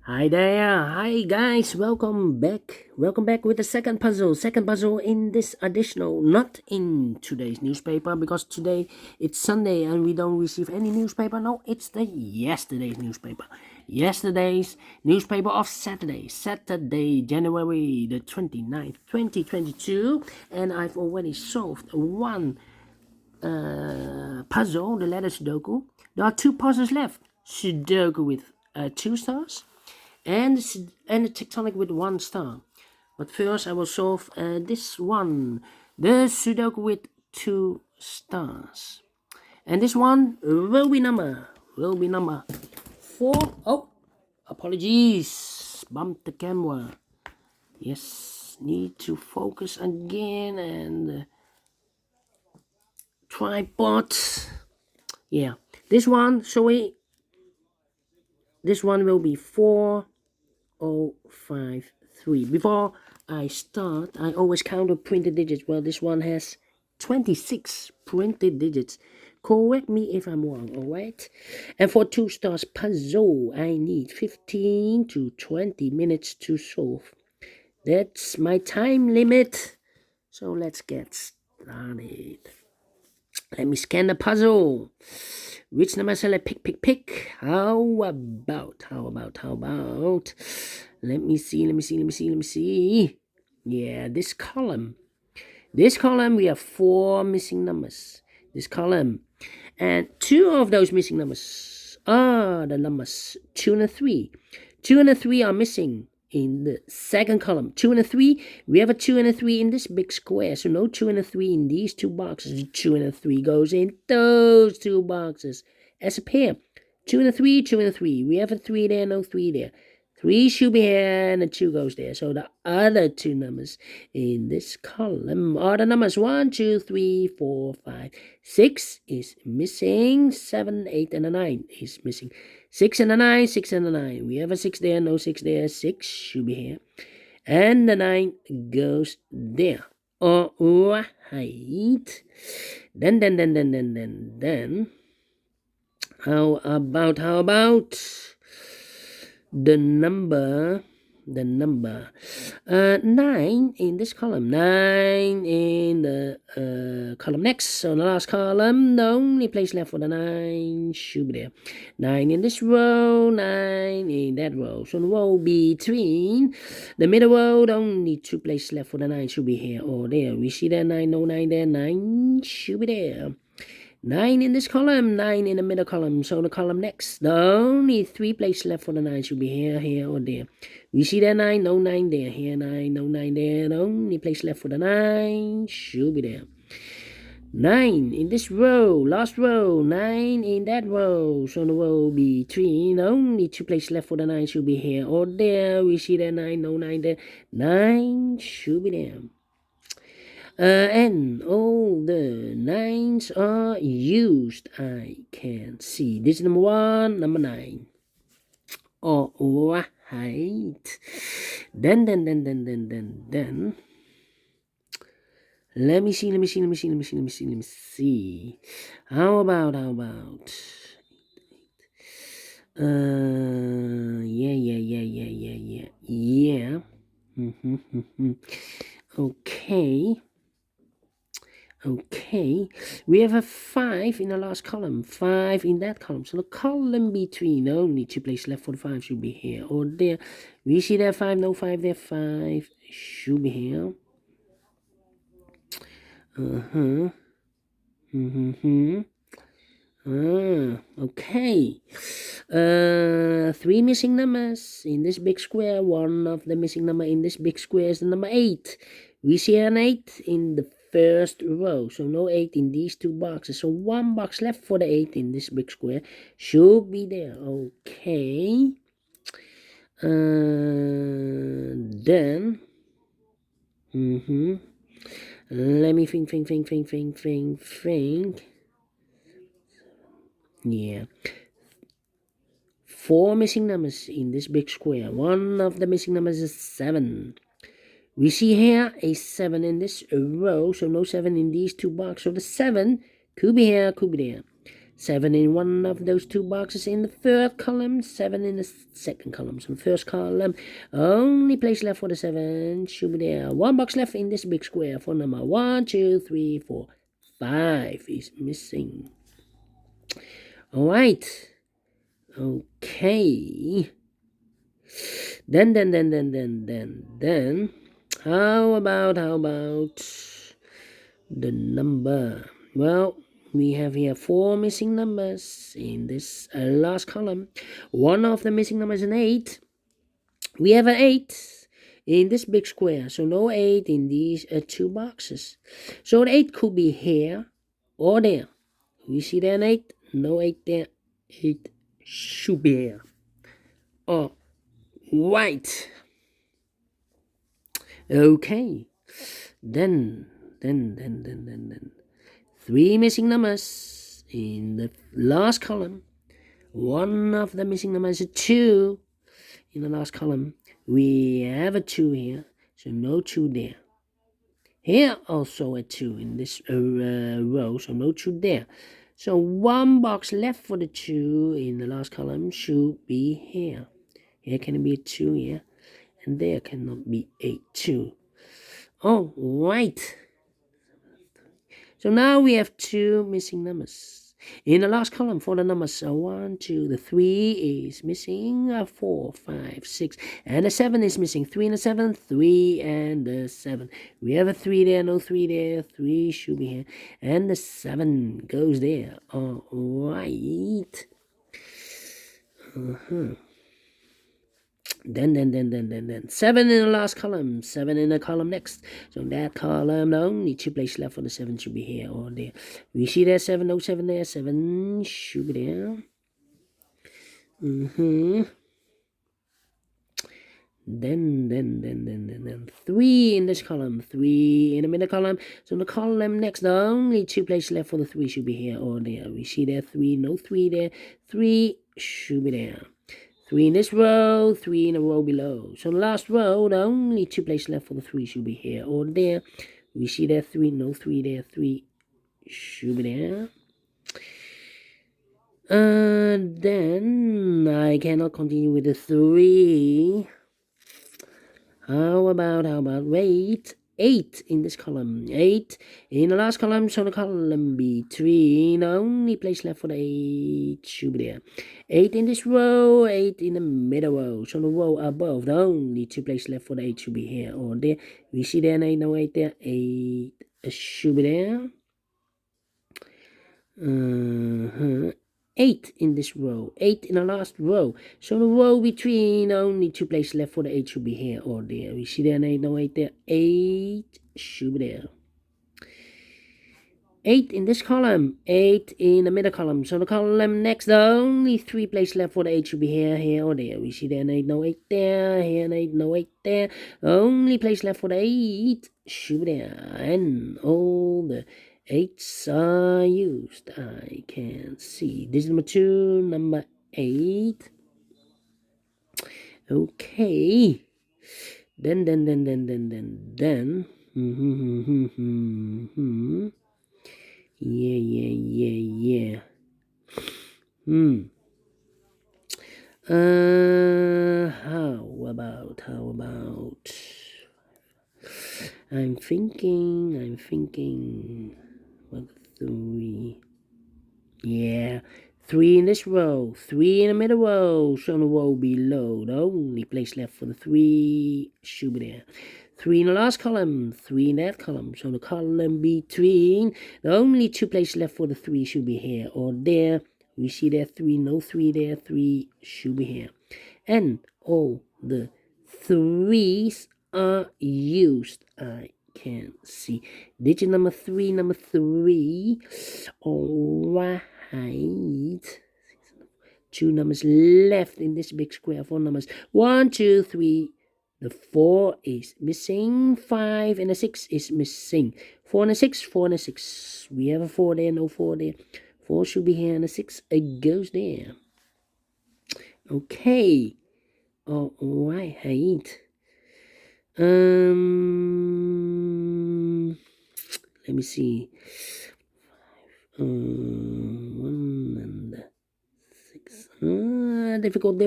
Hi there, hi guys, welcome back with the second puzzle in this additional, not in today's newspaper, because today it's Sunday and we don't receive any newspaper. No, it's the yesterday's newspaper of Saturday, January the 29th, 2022, and I've already solved one puzzle, the letter Sudoku. There are two puzzles left: Sudoku with 2 stars and a tectonic with 1 star. But first I will solve this one, the Sudoku with 2 stars. And this one will be number 4. Oh, apologies, bumped the camera. Yes, need to focus again, and tripod. Yeah, this one, this one will be 4053. Before I start, I always count the printed digits. Well, this one has 26 printed digits. Correct me if I'm wrong, alright? And for 2 stars puzzle, I need 15 to 20 minutes to solve. That's my time limit. So let's get started. Let me scan the puzzle. Which number shall I pick? How about? Let me see. Yeah, this column we have 4 missing numbers. This column. And 2 of those missing numbers are the numbers 2 and 3. 2 and 3 are missing in the second column. 2 and 3, we have a 2 and a 3 in this big square, so no 2 and a 3 in these 2 boxes. 2 and a 3 goes in those 2 boxes as a pair. 2 and a 3, 2 and a 3. We have a 3 there, no 3 there. 3 should be here, and a 2 goes there. So the other 2 numbers in this column are the numbers 1, 2, 3, 4, 5. 6 is missing. 7, 8, and a 9 is missing. 6 and a 9, 6 and a 9. We have a 6 there, no 6 there. 6 should be here. And the 9 goes there. Alright. Then. How about the number 9 in this column, 9 in the column next. So the last column, the only place left for the 9 should be there. 9 in this row, 9 in that row. So the row between the middle row, the only 2 places left for the 9 should be here or there. We see that 9, no 9 there, 9 should be there. 9 in this column, 9 in the middle column. So the column next, the only 3 places left for the 9 should be here, or there. We see that 9, no 9 there. Here, 9, no 9 there. The only place left for the 9 should be there. 9 in this row, last row, 9 in that row. So the row between, the only 2 places left for the 9 should be here or there. We see that 9, no 9 there. 9 should be there. And all the 9s are used. I can see this is number 1, number 9. Alright. Then. Let me see. How about? Yeah. Okay, we have a 5 in the last column, 5 in that column. So the column between, only 2 places left for the 5 should be here or there. We see that 5, no 5 there, 5 should be here. Okay. 3 missing numbers in this big square. One of the missing number in this big square is the number 8. We see an 8 in the first row, so no 8 in these 2 boxes. So 1 box left for the 8 in this big square should be there. Okay. Then. Let me think. Yeah. 4 missing numbers in this big square. One of the missing numbers is 7. We see here a 7 in this row, so no 7 in these 2 boxes. So the 7 could be here, could be there. 7 in one of those two boxes in the third column, 7 in the second column. So the first column, only place left for the 7 should be there. One box left in this big square for number 1, 2, 3, 4, 5 is missing. All right. Okay. Then, how about the number? Well, we have here 4 missing numbers in this last column. One of the missing numbers is an 8. We have an 8 in this big square, so no 8 in these two boxes. So an 8 could be here or there. We see there an 8? No 8 there. 8 should be here. Oh, right. Okay. Then. 3 missing numbers in the last column. One of the missing numbers is a 2 in the last column. We have a 2 here, so no 2 there. Here also a 2 in this row, so no 2 there. So one box left for the 2 in the last column should be here. Here can be a 2 here, and there cannot be a 2. All right. So now we have 2 missing numbers. In the last column for the numbers 1, 2, the 3 is missing, 4, 5, 6, and the 7 is missing. 3 and the 7, 3 and the 7. We have a 3 there, no 3 there, 3 should be here, and the 7 goes there. All right. Then 7 in the last column, 7 in the column next. So in that column, only 2 places left for the 7 should be here or there. We see there 7, no 7 there, 7 should be there. Then 3 in this column, 3 in the middle column. So in the column next, only 2 places left for the 3 should be here or there. We see there 3, no 3 there, 3 should be there. 3 in this row, 3 in a row below. So the last row, the only 2 places left for the 3 should be here or there. We see there 3, no 3 there, 3 should be there. Then I cannot continue with the 3. How about, wait, 8 in this column, 8 in the last column, so the column between, the only place left for the 8 should be there. 8 in this row, 8 in the middle row, so the row above, the only 2 places left for the 8 should be here or there. We see there an 8, no 8 there, 8 should be there. 8 in this row, 8 in the last row. So the row between, only 2 places left for the 8 should be here or there. We see there an 8, no 8 there, 8 should be there. 8 in this column, 8 in the middle column. So the column next, the only 3 places left for the 8 should be here or there. We see there an 8, no 8 there, here an 8, no 8 there. Only place left for the 8 should be there. And all the 8s are used. I can see. This is number 2, number 8. Okay. Then. Yeah. How about? I'm thinking. 1, 3. Yeah. 3 in this row, 3 in the middle row, so on the row below, the only place left for the 3 should be there. 3 in the last column, 3 in that column, so the column between, the only 2 places left for the 3 should be here or there. We see there 3, no 3 there, 3 should be here. And all the 3s are used. I can see. Digit number 3. All right. 2 numbers left in this big square. 4 numbers. 1, 2, 3. The 4 is missing. 5 and a 6 is missing. 4 and a 6. 4 and a 6. We have a 4 there. No 4 there. 4 should be here and a 6 goes there. Okay. All right. Let me see. 1, and 6. Difficult.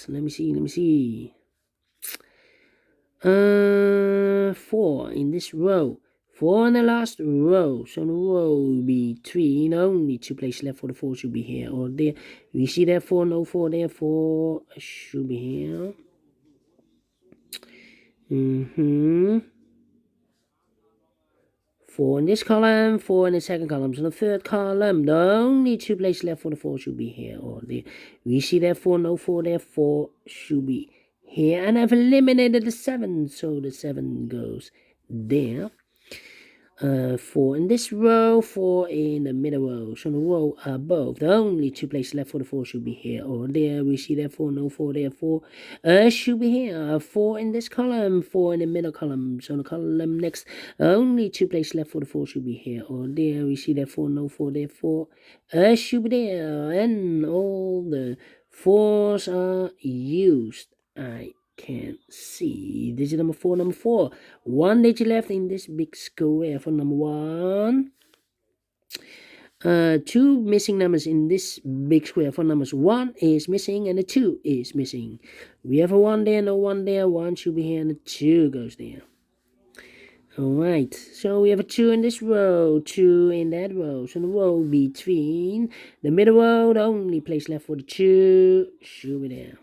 Let me see. 4 in this row. 4 in the last row. So the row between only 2 places left for the 4 should be here or there. We see there 4, no 4 there. 4 should be here. 4 in this column, 4 in the second column. So the third column, the only 2 places left for the 4 should be here or there. We see there 4, no 4 there. 4 should be here. And I've eliminated the 7, so the 7 goes there. 4 in this row, 4 in the middle row. So the row above, the only 2 places left for the 4 should be here or there. We see there 4, no 4 there. 4 should be here. 4 in this column, 4 in the middle column. So the column next, only 2 places left for the 4 should be here or there. We see there 4, no 4 there. 4 should be there. And all the 4s are used. I can see digit number 4. 1 digit left in this big square for number 1. 2 missing numbers in this big square for numbers. 1 is missing and the 2 is missing. We have a 1 there, no 1 there. 1 should be here and the 2 goes there. Alright, so we have a 2 in this row, 2 in that row. So the row between the middle row, the only place left for the 2 should be there.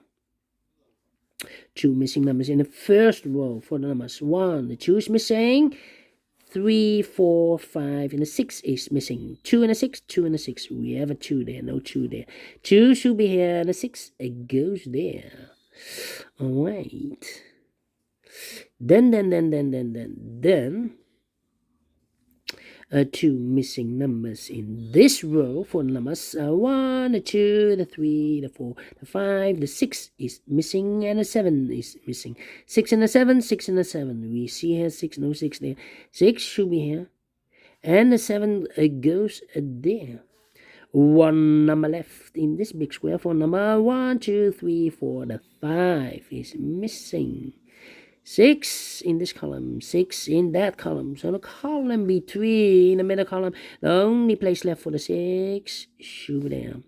2 missing numbers in the first row for the numbers. 1, the 2 is missing. 3, 4, 5, and the 6 is missing. 2 and a 6, 2 and a 6. We have a 2 there, no 2 there. 2 should be here, and the 6 goes there. Alright. Then 2 missing numbers in this row for numbers 1, the 2, the 3, the 4, the 5, the 6 is missing, and the 7 is missing. 6 and the 7, 6 and the 7. We see here 6, no 6 there. 6 should be here, and the 7 goes there. 1 number left in this big square for number 1, 2, 3, 4. The 5 is missing. 6 in this column, 6 in that column. So the column between the middle column, the only place left for the 6 should be there.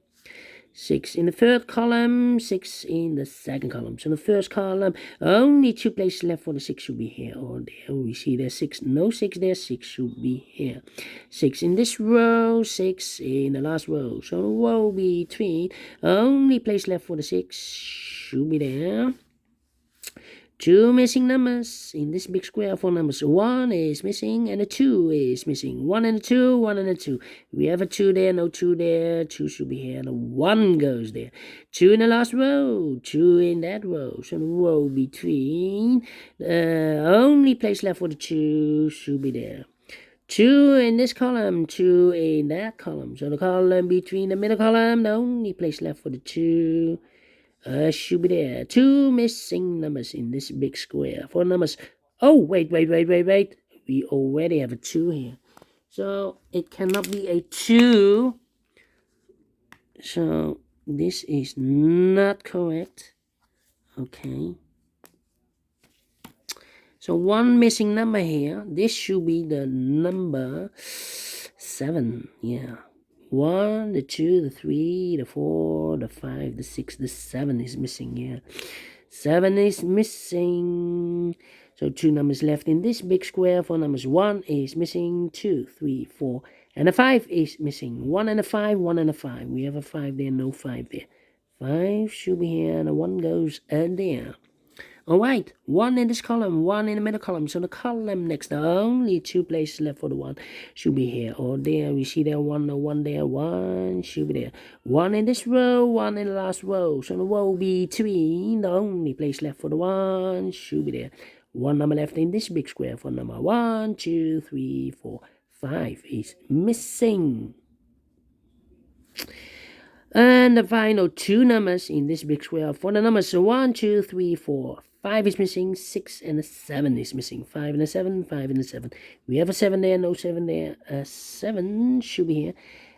6 in the third column, 6 in the second column. So the first column, only 2 places left for the 6 should be here or there. We see there 6, no 6 there, 6 should be here. 6 in this row, 6 in the last row. So the row between, only place left for the 6 should be there. 2 missing numbers in this big square for numbers. 1 is missing and a 2 is missing. 1 and a 2, 1 and a 2. We have a 2 there, no 2 there. 2 should be here and a 1 goes there. 2 in the last row, 2 in that row. So the row between, only place left for the 2 should be there. 2 in this column, 2 in that column. So the column between the middle column, the only place left for the 2 should be there. 2 missing numbers in this big square for numbers. Oh, wait. We already have a 2 here. So it cannot be a 2. So this is not correct. Okay. So 1 missing number here. This should be the number 7. Yeah. 1, the 2, the 3, the 4, the 5, the 6, the 7 is missing here. 7 is missing. So 2 numbers left in this big square for numbers. 1 is missing, 2, 3, 4, and a 5 is missing. 1 and a 5, 1 and a 5. We have a 5 there, no 5 there. 5 should be here, and a 1 goes there. Alright, 1 in this column, 1 in the middle column. So the column next, the only 2 places left for the 1 should be here or there. We see there 1, no 1 there, 1 should be there. 1 in this row, 1 in the last row. So the row between, the only place left for the 1 should be there. 1 number left in this big square for number 1, 2, 3, 4, 5 is missing. And the final 2 numbers in this big square for the numbers 1, 2, 3, 4. 5 is missing, 6 and a 7 is missing. 5 and a 7, 5 and a 7. We have a 7 there, no 7 there. A 7 should be here.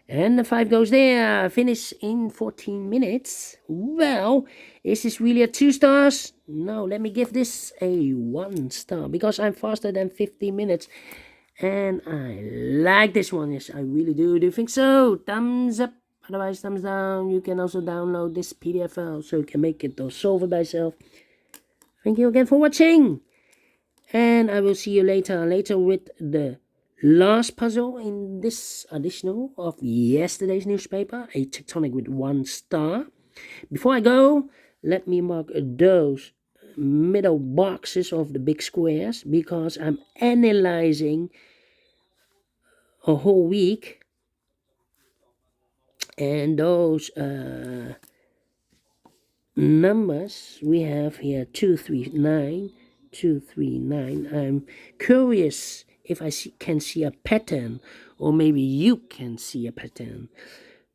And the 5 goes there. Finish in 14 minutes. Well, is this really a 2 stars? No, let me give this a 1 star because I'm faster than 50 minutes. And I like this one. Yes, I really do. Do you think so? Thumbs up. Otherwise, thumbs down. You can also download this PDF file so you can make it or solve it by yourself. Thank you again for watching. And I will see you later with the last puzzle in this edition of yesterday's newspaper, a tectonic with 1 star. Before I go, let me mark those middle boxes of the big squares because I'm analyzing a whole week, and those numbers we have here 239. I'm curious if I can see a pattern, or maybe you can see a pattern.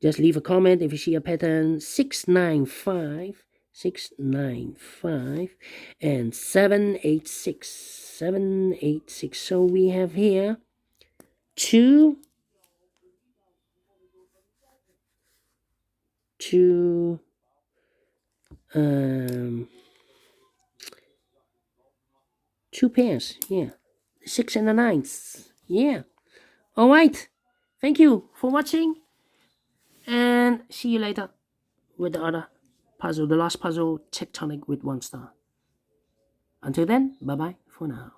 Just leave a comment if you see a pattern. 695 and 786. So we have here two pairs. Yeah, 6 and a 9. Yeah. All right. Thank you for watching, and see you later with the other puzzle, the last puzzle, tectonic with 1 star. Until then, bye bye for now.